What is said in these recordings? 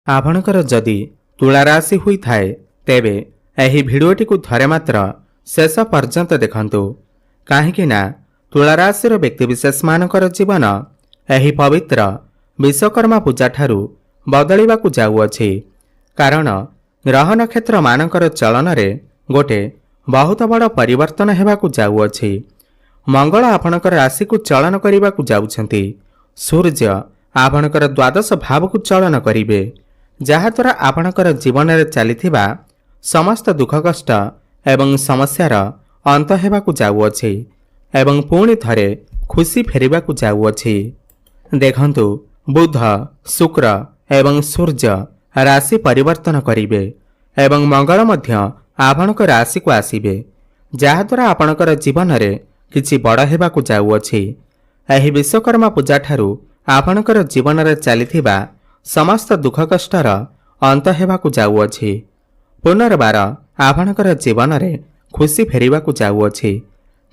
आपणकर जदि तुला राशि हुई थाए तेबे एही भिडियोटी को थरे मात्र शेष पर्यंत देखंतु काहेकि ना तुला राशि व्यक्तिविशेष मानकर जीवन एही पवित्र विश्वकर्मा पूजा ठारू बदलिबाकु जाउअछि। कारण ग्रह नक्षत्र मानकर चलन रे गोटे बहुत बड़ परिवर्तन हेबाकु जाउअछि। मंगल आपणकर राशि को चलन करिबाकु जाउछंती। सूर्य आपणकर द्वादश भाव को चलन करिवे जहाद्वारा आपणकर जीवन में चलीथिबा समस्त दुख कष्ट एवं समस्यार अंत हेबाकु जाउअछि एवं पुणी थरे खुशी फेरिबाकु जाउअछि। देखंतु बुध शुक्र एवं सूर्य राशि परिवर्तन करिवे एवं मंगल मध्य आपणक राशि को आसीबे जहाद्वारा आपणकर जीवन में किछि बड़ हेबाकु जाउअछि। एही विश्वकर्मा पूजा ठारू आपणकर जीवन में चलीथिबा समस्त दुख कष्टर अंत हेबाकु जाउअछि। पुनर्बार आपणकर जीवन में खुशी फेरिबाकु जाउअछि।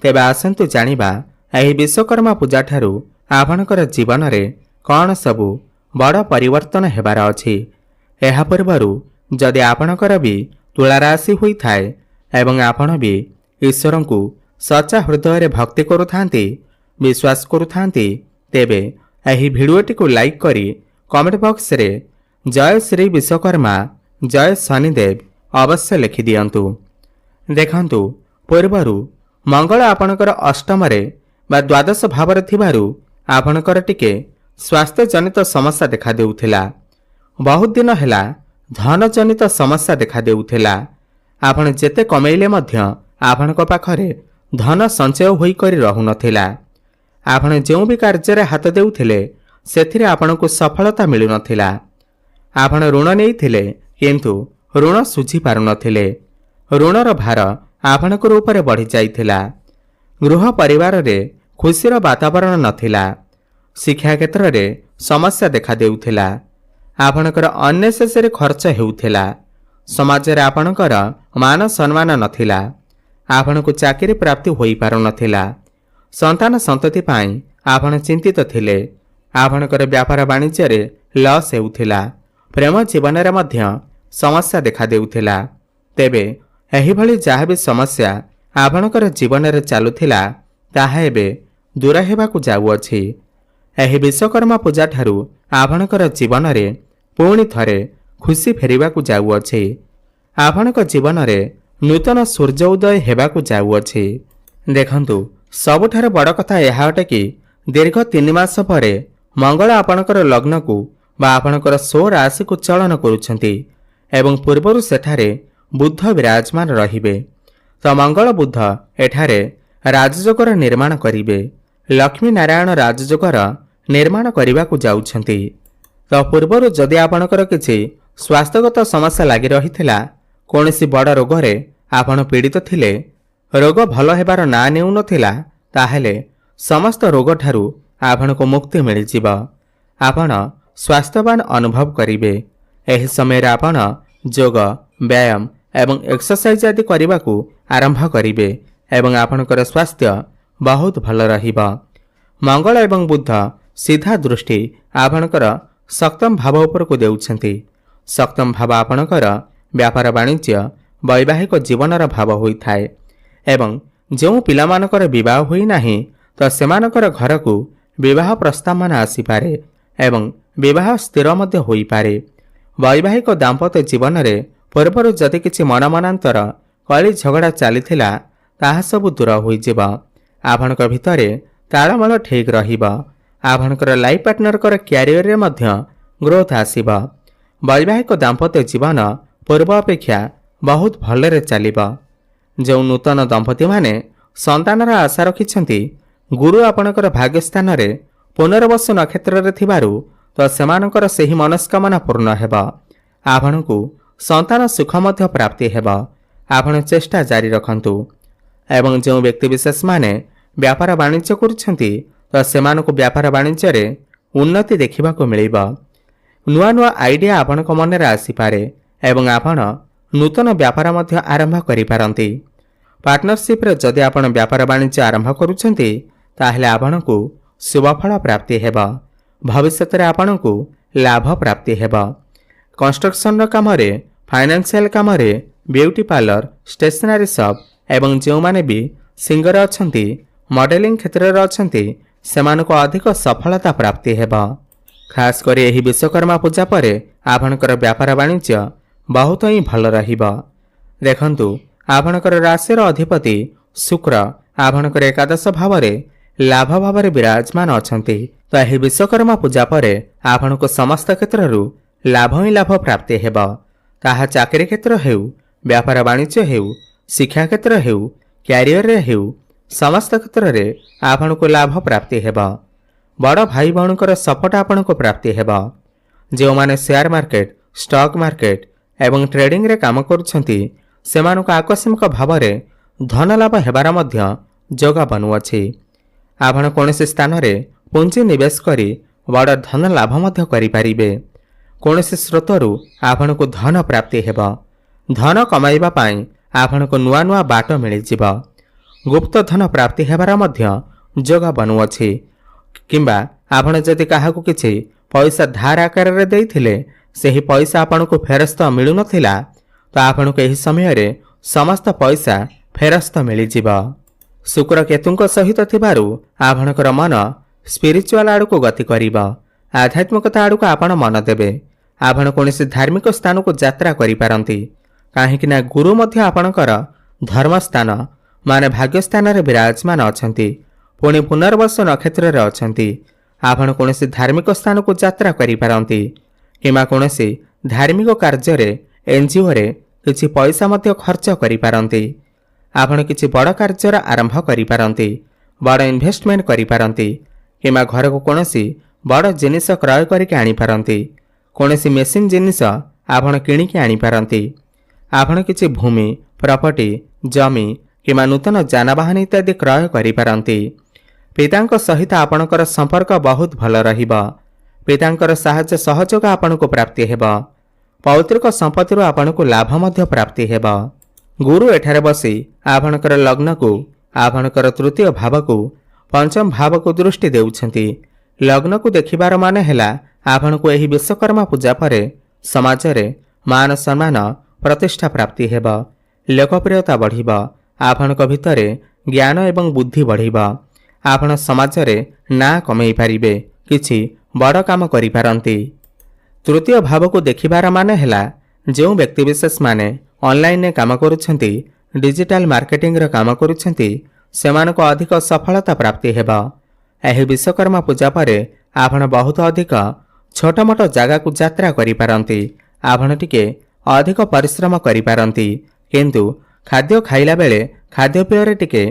तेबे आसंतु जानिबा एही विश्वकर्मा पूजा ठारू आपणकर जीवन में कौन सबु बड़ परिवर्तन हेबार अछि। एहा पूर्वरु जदि आपणकर भी तुला राशि हुई थाए एवं आपण भी ईश्वर को सच्चा हृदय भक्ति करुथांती विश्वास करुथांती तेबे एही भिडियोटी को लाइक करी कमेंट बॉक्स रे जय श्री विश्वकर्मा जय शनिदेव अवश्य लिखि दियंतु। देखंतु पूर्वरु मंगल आपणकर अष्टम रे बा द्वादश भाव रे थिबारु आपणकर टिके स्वास्थ्य जनित समस्या देखा देउथिला। बहुत दिन हेला धन जनित समस्या देखा देउथिला। आपण जेते कमेइले मध्य आपणक पाखरे धन संचय होई करी रहु नथिला। आपण जेउ भी कार्य रे हाथ देउथिले सेथिरे आपणको सफलता मिलु नथिला। आपण ऋण नेइथिले किंतु ऋण सुझी पारु नथिले। ऋणर भार आपणक ऊपर बढ़ी जाइथिला। गृह परिवार रे खुशीर वातावरण नथिला। शिक्षा क्षेत्र रे समस्या देखा देउथिला। आपणकर अननेसेसरी खर्च हेउथिला। समाज रे आपणकर मान सम्मान नथिला। आपणको चाकरी प्राप्ति होई पारु नथिला। संतान संतति पाई आपण चिंतित थिले। आपणकर व्यापार वाणिज्य रे लॉस हेउथिला। प्रेम जीवन रे मध्य समस्या देखा देउथिला। तेबे एही भली जहा भी समस्या आपणकर जीवन रे चालुथिला ताहा एबे दूर हेबाकु जाउअछि। एही विश्वकर्मा पूजा ठारू आपणकर जीवन रे पुणी थरे खुशी फेरिबाकु जाउअछि। आपणक जीवन रे नूतन सूर्य उदय हेबाकु जाउअछि। देखंतु सबुठार बड़ कथा यह अटे कि दीर्घ 3 मास परे मंगल आपणकर लग्न को बा आपणकर स्व राशि को चलन करुछंती एवं पूर्वरु सेठारे बुध विराजमान रहिबे। तो मंगल बुध एठारे राजयोगर निर्माण करिवे। लक्ष्मी नारायण राजयोगर निर्माण करने जाउछंती। तो पूर्वरु जदि आपणकर किछि स्वास्थ्यगत समस्या लागि रहिथिला कोनोसी बड़ रोग रे आपण पीड़ित थिले रोग भल हेबार ना नेउ नथिला ताहेले समस्त रोग ठारू आपण को मुक्ति मिल जिवो। आपण स्वास्थ्यवान अनुभव करिवे। एही समय आपण योग व्यायाम एवं एक्सरसाइज आदि करने को आरंभ करिवे एवं आपणकर स्वास्थ्य बहुत भल रहिबो। मंगल एवं बुध सीधा दृष्टि आपणकर सप्तम भाव उपर को देउछंती। सप्तम भाव आपणकर व्यापार वाणिज्य वैवाहिक जीवनर भाव होई थाए एवं जो पिलामानकर विवाह होई नाही तो सेमानकर घर को विवाह प्रस्ताव मान आसी पारे एवं विवाह स्थिर मध्य होई पारे। वैवाहिक दाम्पत्य जीवन रे पूर्वरु जदि किछि मनमनांतर कली झगड़ा चलीथिला ताहा सब दूर होई जिवो। आपणकर भितरे तालमेल ठीक रहिबो। आपणकर लाइफ पार्टनर क्यारियर रे मध्य ग्रोथ आसीबो। वैवाहिक दाम्पत्य जीवन पूर्व अपेक्षा बहुत भलरे चलिबो। जो नूतन दंपति माने संतानर आशा रखिछंती गुरु आपणकर भाग्यस्थान रे पुनर्वसु नक्षत्र रे थिबारु तो सेमानकर सेही मनस्कामना पूर्ण हेबो। आपणकु संतान सुख मध्य प्राप्ति हेबो। आपण चेष्टा जारी रखंतु एवं जो व्यक्ति विशेष माने व्यापार वाणिज्य करुछंती तो सेमानकु व्यापार वाणिज्य रे उन्नति देखिबा को मिलिबो। नुआ नुआ आइडिया आपणक मन रे आसी पारे एवं आपण नूतन व्यापार मध्य आरंभ करि पारंती। पार्टनरशिप रे जदि आपण व्यापार वाणिज्य आरंभ करुछंती ताहेले आपणकु शुभफल प्राप्ति हेबो। भविष्य रे आपणकु लाभ प्राप्ति हेबो। କନଷ୍ଟ୍ରକ୍ସନର କାମରେ, ଫାଇନାନ୍ସିଆଲ କାମରେ, ବ୍ୟୁଟି ପାର୍ଲର, ଷ୍ଟେସନାରୀ ସପ୍ ଏବଂ ଯେଉଁମାନେ ବି ସିଙ୍ଗର ଅଛନ୍ତି, ମଡେଲିଂ କ୍ଷେତ୍ରରେ ଅଛନ୍ତି, ସେମାନଙ୍କୁ ଅଧିକ ସଫଳତା ପ୍ରାପ୍ତି ହେବ। ଖାସ୍ କରି ଏହି ବିଶ୍ୱକର୍ମା ପୂଜା ପରେ ଆପଣଙ୍କର ବ୍ୟାପାର ବାଣିଜ୍ୟ ବହୁତ ହିଁ ଭଲ ରହିବ। ଦେଖନ୍ତୁ, ଆପଣଙ୍କର ରାଶିର ଅଧିପତି ଶୁକ୍ର ଆପଣଙ୍କର ଏକାଦଶ ଭାବରେ ଲାଭ ଭାବରେ ବିରାଜମାନ ଅଛନ୍ତି। ତ ଏହି ବିଶ୍ୱକର୍ମା ପୂଜା ପରେ ଆପଣଙ୍କୁ ସମସ୍ତ କ୍ଷେତ୍ରରୁ ଲାଭ ହିଁ ଲାଭ ପ୍ରାପ୍ତି ହେବ। ତାହା ଚାକିରି କ୍ଷେତ୍ର ହେଉ, ବ୍ୟାପାର ବାଣିଜ୍ୟ ହେଉ, ଶିକ୍ଷା କ୍ଷେତ୍ର ହେଉ, କ୍ୟାରିୟରରେ ହେଉ, ସମସ୍ତ କ୍ଷେତ୍ରରେ ଆପଣଙ୍କୁ ଲାଭ ପ୍ରାପ୍ତି ହେବ। ବଡ଼ ଭାଇ ଭଉଣୀଙ୍କର ସପୋର୍ଟ ଆପଣଙ୍କୁ ପ୍ରାପ୍ତି ହେବ। ଯେଉଁମାନେ ସେୟାର ମାର୍କେଟ, ଷ୍ଟକ୍ ମାର୍କେଟ ଏବଂ ଟ୍ରେଡିଂରେ କାମ କରୁଛନ୍ତି, ସେମାନଙ୍କୁ ଆକସ୍ମିକ ଭାବରେ ଧନ ଲାଭ ହେବାର ମଧ୍ୟ ଯୋଗ ବନୁଅଛି। ଆପଣ କୌଣସି ସ୍ଥାନରେ ପୁଞ୍ଜି ନିବେଶ କରି ବଡ଼ ଧନ ଲାଭ ମଧ୍ୟ କରିପାରିବେ। କୌଣସି ସ୍ରୋତରୁ ଆପଣଙ୍କୁ ଧନ ପ୍ରାପ୍ତି ହେବ। ଧନ କମାଇବା ପାଇଁ ଆପଣଙ୍କୁ ନୂଆ ନୂଆ ବାଟ ମିଳିଯିବ। ଗୁପ୍ତ ଧନ ପ୍ରାପ୍ତି ହେବାର ମଧ୍ୟ ଯୋଗ ବନୁଅଛି। କିମ୍ବା ଆପଣ ଯଦି କାହାକୁ କିଛି ପଇସା ଧାର ଆକାରରେ ଦେଇଥିଲେ, ସେହି ପଇସା ଆପଣଙ୍କୁ ଫେରସ୍ତ ମିଳୁନଥିଲା, ତ ଆପଣଙ୍କୁ ଏହି ସମୟରେ ସମସ୍ତ ପଇସା ଫେରସ୍ତ ମିଳିଯିବ। ଶୁକ୍ର କେତୁଙ୍କ ସହିତ ଥିବାରୁ ଆପଣଙ୍କର ମନ ସ୍ପିରିଚୁଆଲ ଆଡ଼କୁ ଗତି କରିବ। ଆଧ୍ୟାତ୍ମିକତା ଆଡ଼କୁ ଆପଣ ମନ ଦେବେ। ଆପଣ କୌଣସି ଧାର୍ମିକ ସ୍ଥାନକୁ ଯାତ୍ରା କରିପାରନ୍ତି। କାହିଁକି ନା ଗୁରୁ ମଧ୍ୟ ଆପଣଙ୍କର ଧର୍ମସ୍ଥାନ ମାନେ ଭାଗ୍ୟସ୍ଥାନରେ ବିରାଜମାନ ଅଛନ୍ତି। ପୁଣି ପୁନର୍ବସୁ ନକ୍ଷତ୍ରରେ ଅଛନ୍ତି। ଆପଣ କୌଣସି ଧାର୍ମିକ ସ୍ଥାନକୁ ଯାତ୍ରା କରିପାରନ୍ତି କିମ୍ବା କୌଣସି ଧାର୍ମିକ କାର୍ଯ୍ୟରେ, ଏନ୍ଜିଓରେ କିଛି ପଇସା ମଧ୍ୟ ଖର୍ଚ୍ଚ କରିପାରନ୍ତି। ଆପଣ କିଛି ବଡ଼ କାର୍ଯ୍ୟର ଆରମ୍ଭ କରିପାରନ୍ତି, ବଡ଼ ଇନଭେଷ୍ଟମେଣ୍ଟ କରିପାରନ୍ତି କିମ୍ବା ଘରକୁ କୌଣସି ବଡ଼ ଜିନିଷ କ୍ରୟ କରିକି ଆଣିପାରନ୍ତି। କୌଣସି ମେସିନ୍ ଜିନିଷ ଆପଣ କିଣିକି ଆଣିପାରନ୍ତି। ଆପଣ କିଛି ଭୂମି, ପ୍ରପର୍ଟି, ଜମି କିମ୍ବା ନୂତନ ଯାନବାହନ ଇତ୍ୟାଦି କ୍ରୟ କରିପାରନ୍ତି। ପିତାଙ୍କ ସହିତ ଆପଣଙ୍କର ସମ୍ପର୍କ ବହୁତ ଭଲ ରହିବ। ପିତାଙ୍କର ସାହାଯ୍ୟ ସହଯୋଗ ଆପଣଙ୍କୁ ପ୍ରାପ୍ତି ହେବ। ପୈତୃକ ସମ୍ପତ୍ତିରୁ ଆପଣଙ୍କୁ ଲାଭ ମଧ୍ୟ ପ୍ରାପ୍ତି ହେବ। ଗୁରୁ ଏଠାରେ ବସି ଆପଣଙ୍କର ଲଗ୍ନକୁ, ଆପଣଙ୍କର ତୃତୀୟ ଭାବକୁ, ପଞ୍ଚମ ଭାବକୁ ଦୃଷ୍ଟି ଦେଉଛନ୍ତି। ଲଗ୍ନକୁ ଦେଖିବାର ମାନେ ହେଲା ଆପଣଙ୍କୁ ଏହି ବିଶ୍ୱକର୍ମା ପୂଜା ପରେ ସମାଜରେ ମାନ ସମ୍ମାନ ପ୍ରତିଷ୍ଠା ପ୍ରାପ୍ତି ହେବ। ଲୋକପ୍ରିୟତା ବଢ଼ିବ। ଆପଣଙ୍କ ଭିତରେ ଜ୍ଞାନ ଏବଂ ବୁଦ୍ଧି ବଢ଼ିବ। ଆପଣ ସମାଜରେ ନାଁ କମେଇ ପାରିବେ, କିଛି ବଡ଼ କାମ କରିପାରନ୍ତି। ତୃତୀୟ ଭାବକୁ ଦେଖିବାର ମାନେ ହେଲା ଯେଉଁ ବ୍ୟକ୍ତିବିଶେଷମାନେ ଅନଲାଇନରେ କାମ କରୁଛନ୍ତି, ଡିଜିଟାଲ ମାର୍କେଟିଂର କାମ କରୁଛନ୍ତି, ସେମାନଙ୍କୁ ଅଧିକ ସଫଳତା ପ୍ରାପ୍ତି ହେବ। ଏହି ବିଶ୍ୱକର୍ମା ପୂଜା ପରେ ଆପଣ ବହୁତ ଅଧିକ ଛୋଟ ମୋଟ ଜାଗାକୁ ଯାତ୍ରା କରିପାରନ୍ତି। ଆପଣ ଟିକେ ଅଧିକ ପରିଶ୍ରମ କରିପାରନ୍ତି। କିନ୍ତୁ ଖାଦ୍ୟ ଖାଇଲା ବେଳେ ଖାଦ୍ୟପେୟରେ ଟିକେ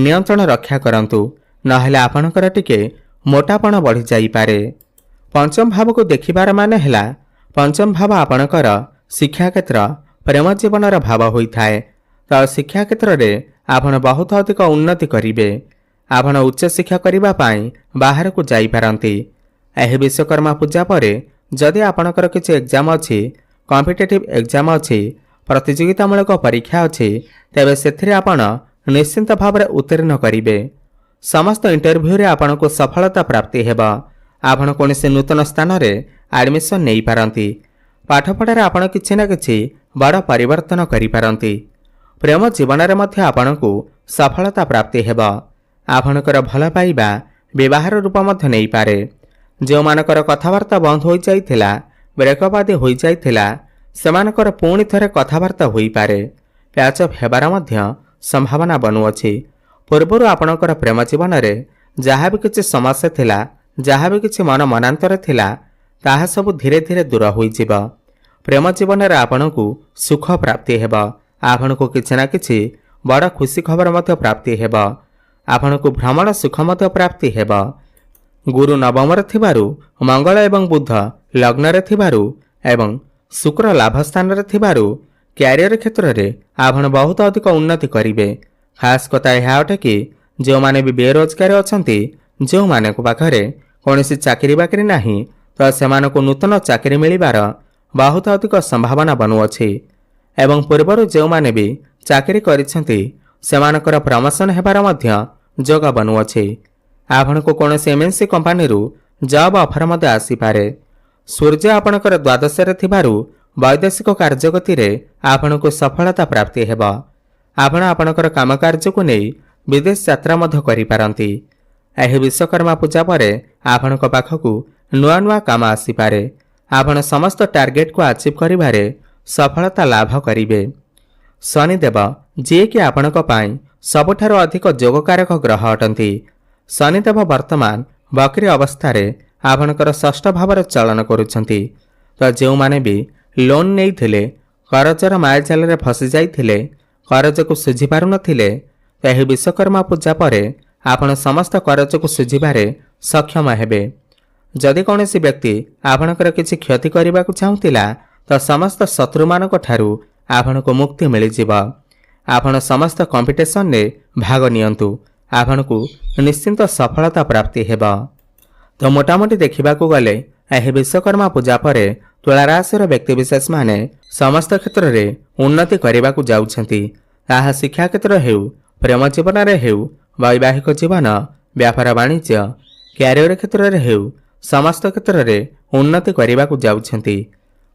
ନିୟନ୍ତ୍ରଣ ରକ୍ଷା କରନ୍ତୁ, ନହେଲେ ଆପଣଙ୍କର ଟିକେ ମୋଟାପଣ ବଢ଼ିଯାଇପାରେ। ପଞ୍ଚମ ଭାବକୁ ଦେଖିବାର ମାନେ ହେଲା ପଞ୍ଚମ ଭାବ ଆପଣଙ୍କର ଶିକ୍ଷା କ୍ଷେତ୍ର, ପ୍ରେମ ଜୀବନର ଭାବ ହୋଇଥାଏ। ତ ଶିକ୍ଷା କ୍ଷେତ୍ରରେ ଆପଣ ବହୁତ ଅଧିକ ଉନ୍ନତି କରିବେ। ଆପଣ ଉଚ୍ଚଶିକ୍ଷା କରିବା ପାଇଁ ବାହାରକୁ ଯାଇପାରନ୍ତି। ଏହି ବିଶ୍ୱକର୍ମା ପୂଜା ପରେ ଯଦି ଆପଣଙ୍କର କିଛି ଏକ୍ଜାମ ଅଛି, କମ୍ପିଟେଟିଭ୍ ଏକ୍ଜାମ ଅଛି, ପ୍ରତିଯୋଗିତାମୂଳକ ପରୀକ୍ଷା ଅଛି, ତେବେ ସେଥିରେ ଆପଣ ନିଶ୍ଚିନ୍ତ ଭାବରେ ଉତ୍ତୀର୍ଣ୍ଣ କରିବେ। ସମସ୍ତ ଇଣ୍ଟରଭ୍ୟୁରେ ଆପଣଙ୍କୁ ସଫଳତା ପ୍ରାପ୍ତି ହେବ। ଆପଣ କୌଣସି ନୂତନ ସ୍ଥାନରେ ଆଡମିସନ୍ ନେଇପାରନ୍ତି। ପାଠପଢ଼ାରେ ଆପଣ କିଛି ନା କିଛି ବଡ଼ ପରିବର୍ତ୍ତନ କରିପାରନ୍ତି। ପ୍ରେମ ଜୀବନରେ ମଧ୍ୟ ଆପଣଙ୍କୁ ସଫଳତା ପ୍ରାପ୍ତି ହେବ। ଆପଣଙ୍କର ଭଲ ପାଇବା ବିବାହର ରୂପ ମଧ୍ୟ ନେଇପାରେ। ଯେଉଁମାନଙ୍କର କଥାବାର୍ତ୍ତା ବନ୍ଦ ହୋଇଯାଇଥିଲା, ବ୍ରେକଅପ୍ ଆଦି ହୋଇଯାଇଥିଲା, ସେମାନଙ୍କର ପୁଣି ଥରେ କଥାବାର୍ତ୍ତା ହୋଇପାରେ। ପ୍ୟାଚଅପ୍ ହେବାର ମଧ୍ୟ ସମ୍ଭାବନା ବନୁଅଛି। ପୂର୍ବରୁ ଆପଣଙ୍କର ପ୍ରେମ ଜୀବନରେ ଯାହା ବି କିଛି ସମସ୍ୟା ଥିଲା, ଯାହା ବି କିଛି ମନ ମନାନ୍ତର ଥିଲା, ତାହା ସବୁ ଧୀରେ ଧୀରେ ଦୂର ହୋଇଯିବ। ପ୍ରେମ ଜୀବନରେ ଆପଣଙ୍କୁ ସୁଖ ପ୍ରାପ୍ତି ହେବ। ଆପଣଙ୍କୁ କିଛି ନା କିଛି ବଡ଼ ଖୁସି ଖବର ମଧ୍ୟ ପ୍ରାପ୍ତି ହେବ। ଆପଣଙ୍କୁ ଭ୍ରମଣ ସୁଖ ମଧ୍ୟ ପ୍ରାପ୍ତି ହେବ। ଗୁରୁ ନବମରେ ଥିବାରୁ, ମଙ୍ଗଳ ଏବଂ ବୁଧ ଲଗ୍ନରେ ଥିବାରୁ ଏବଂ ଶୁକ୍ର ଲାଭ ସ୍ଥାନରେ ଥିବାରୁ କ୍ୟାରିୟର କ୍ଷେତ୍ରରେ ଆପଣ ବହୁତ ଅଧିକ ଉନ୍ନତି କରିବେ। ଖାସ୍ କଥା ଏହା ଅଟେ କି ଯେଉଁମାନେ ବି ବେରୋଜଗାର ଅଛନ୍ତି, ଯେଉଁମାନଙ୍କ ପାଖରେ କୌଣସି ଚାକିରି ବାକିରି ନାହିଁ, ତ ସେମାନଙ୍କୁ ନୂତନ ଚାକିରି ମିଳିବାର ବହୁତ ଅଧିକ ସମ୍ଭାବନା ବନୁଅଛି। ଏବଂ ପୂର୍ବରୁ ଯେଉଁମାନେ ବି ଚାକିରି କରିଛନ୍ତି, ସେମାନଙ୍କର ପ୍ରମୋସନ ହେବାର ମଧ୍ୟ ଯୋଗ ବନୁଅଛି। ଆପଣଙ୍କୁ କୌଣସି ଏମ୍ଏନ୍ସି କମ୍ପାନୀରୁ ଜବ୍ ଅଫର ମଧ୍ୟ ଆସିପାରେ। ସୂର୍ଯ୍ୟ ଆପଣଙ୍କର ଦ୍ୱାଦଶରେ ଥିବାରୁ वैदेशिक कार्यगति आपणको सफलता प्राप्ति हेब। आपण आपणकर काम कार्य को नहीं विदेश यात्रा मध्य करिपारंती। एही विश्वकर्मा पूजा परे आपणको पाखकु नुआ नुआ काम आसीपारे। आपण समस्त टार्गेट को अचीव करिबारे सफलता लाभ करिवे। शनिदेव जी कि आपणको पाई सबुठारु अधिक जोगकारक ग्रह अटंती। शनिदेव वर्तमान बकरी अवस्था आपणकर षष्ठ भाव चलन करुछंती। तो जो माने भी लोन नहीं थिले करजर मायाजाल रे फसी जाइथिले करज को सुझी पारु नथिले एही विश्वकर्मा पूजा परे आपण समस्त करज को सुझिबारे सक्षम हेबे। जदि कौनसी व्यक्ति आपणकर किछि क्षति करबा को चाहुतिला तो समस्त शत्रु मानक ठारू आपणको मुक्ति मिल जिव। आपण समस्त कंपिटिशन ने भाग नियंतु आपणको निश्चिंत सफलता प्राप्ति हेब। तो मोटामोटी देखा गले यह विश्वकर्मा पूजा परे तुला राशि व्यक्तिविशेष माने समस्त क्षेत्र में उन्नति करने को जाउछंती। ताहा शिक्षा क्षेत्र हेउ प्रेम जीवन रे हेउ वैवाहिक जीवन व्यापार वाणिज्य क्यारियर क्षेत्र में हेउ समस्त क्षेत्र में उन्नति करने को जाउछंती।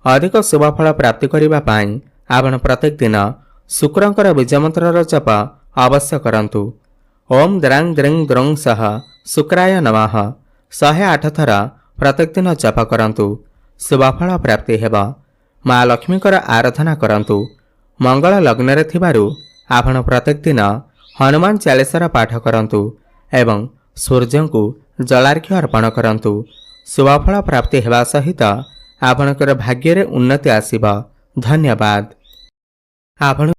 अधिक शुभफल प्राप्ति करने पाई आपण प्रत्येक दिन शुक्रंकर बीज मंत्र जप अवश्य करंतु। ओम द्रांग द्रिंग द्रंग सह शुक्राय नमः 108 थर प्रत्येक दिन जप करंतु। शुभफल प्राप्ति हेब। माँ लक्ष्मीकर आराधना करंतु। मंगल लग्न रे थिबारु आपण प्रत्येक दिन हनुमान चालीसार पाठ करंतु एवं सूर्य को जलार्घ्य अर्पण करंतु। शुभफल प्राप्ति हेबा सहित आपणकर भाग्य रे उन्नति आसीब। धन्यवाद। आपण